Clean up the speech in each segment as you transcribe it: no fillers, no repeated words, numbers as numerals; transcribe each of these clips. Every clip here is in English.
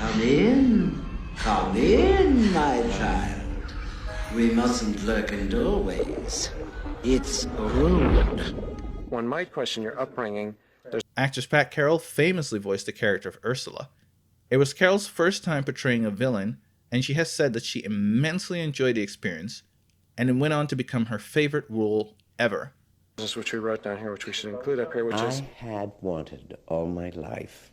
Come in. Come in, my child. We mustn't lurk in doorways. It's rude. One might question your upbringing. Actress Pat Carroll famously voiced the character of Ursula. It was Carroll's first time portraying a villain, and she has said that she immensely enjoyed the experience, and it went on to become her favorite role ever. This is which we wrote down here, which we should include up here, which is... I had wanted all my life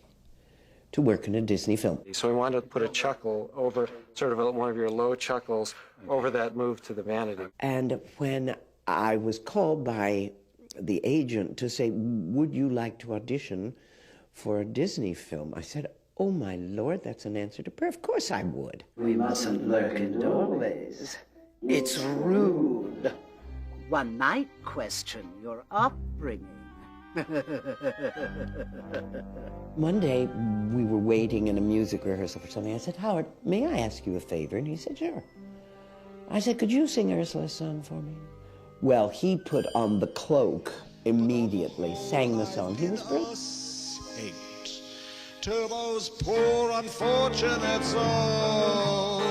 to work in a Disney film. So we wanted to put a chuckle over, sort of one of your low chuckles, over that move to the vanity. And when I was called by the agent to say, would you like to audition for a Disney film? I said, oh my Lord, that's an answer to prayer. Of course I would. We mustn't lurk in doorways. It's rude. One might question your upbringing. One day, we were waiting in a music rehearsal for something. I said, Howard, may I ask you a favor? And he said, sure. I said, could you sing Ursula's song for me? Well, he put on the cloak immediately, sang the song. He was great. To those poor unfortunate souls.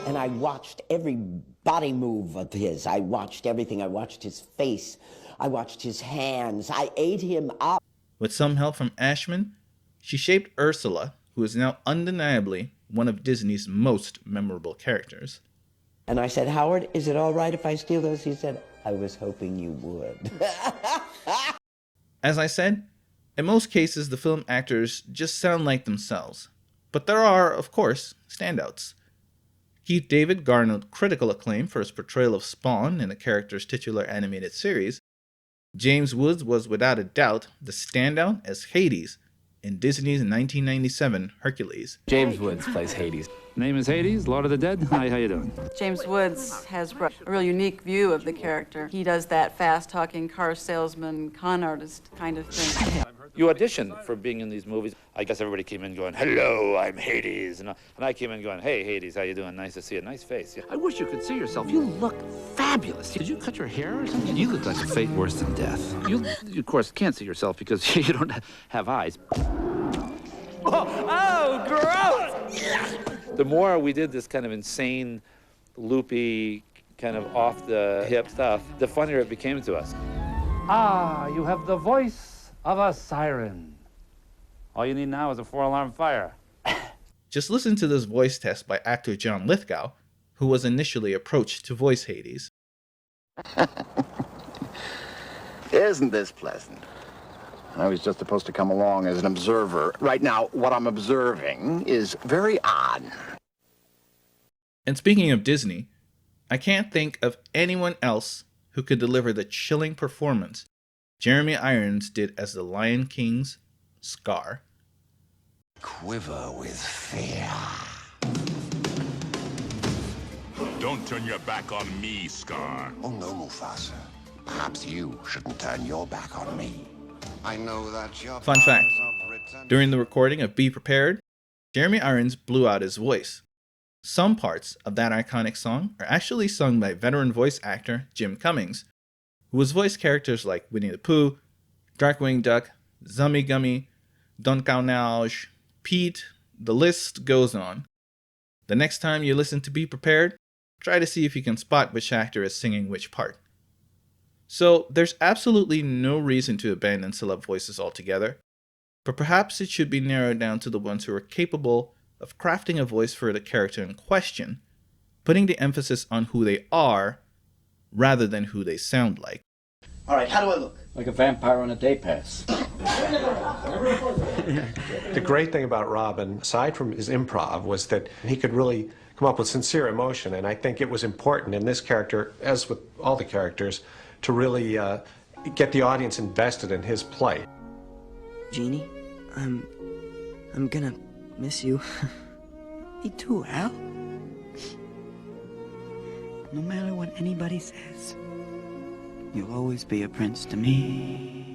And I watched every body move of his. I watched everything. I watched his face. I watched his hands. I ate him up. With some help from Ashman, she shaped Ursula, who is now undeniably one of Disney's most memorable characters. And I said, Howard, is it all right if I steal those? He said, I was hoping you would. As I said, in most cases, the film actors just sound like themselves. But there are, of course, standouts. Keith David garnered critical acclaim for his portrayal of Spawn in the character's titular animated series. James Woods was without a doubt the standout as Hades in Disney's 1997 Hercules. James Woods plays Hades. Name is Hades, Lord of the Dead. Hi, how you doing? James Woods has a real unique view of the character. He does that fast-talking car salesman, con artist kind of thing. You auditioned for being in these movies. I guess everybody came in going, hello, I'm Hades. And I came in going, hey, Hades, how you doing? Nice to see you. Nice face. Yeah. I wish you could see yourself. You look fabulous. Did you cut your hair or something? You look like a fate worse than death. You of course, can't see yourself because you don't have eyes. Oh, gross! The more we did this kind of insane, loopy, kind of off-the-hip stuff, the funnier it became to us. Ah, you have the voice of a siren. All you need now is a 4-alarm fire. Just listen to this voice test by actor John Lithgow, who was initially approached to voice Hades. Isn't this pleasant? I was just supposed to come along as an observer. Right now, what I'm observing is very odd. And speaking of Disney, I can't think of anyone else who could deliver the chilling performance Jeremy Irons did as the Lion King's Scar. Quiver with fear. Don't turn your back on me, Scar. Oh no, Mufasa. Perhaps you shouldn't turn your back on me. I know that your Fun fact, during the recording of Be Prepared, Jeremy Irons blew out his voice. Some parts of that iconic song are actually sung by veteran voice actor Jim Cummings, who has voiced characters like Winnie the Pooh, Darkwing Duck, Zummy Gummy, Don Carnage, Pete, the list goes on. The next time you listen to Be Prepared, try to see if you can spot which actor is singing which part. So there's absolutely no reason to abandon celeb voices altogether, but perhaps it should be narrowed down to the ones who are capable of crafting a voice for the character in question, putting the emphasis on who they are rather than who they sound like. All right, how do I look? Like a vampire on a day pass. The great thing about Robin, aside from his improv, was that he could really come up with sincere emotion, and I think it was important in this character, as with all the characters, to really get the audience invested in his play. Jeannie, I'm gonna miss you. Me too, Al. No matter what anybody says, you'll always be a prince to me.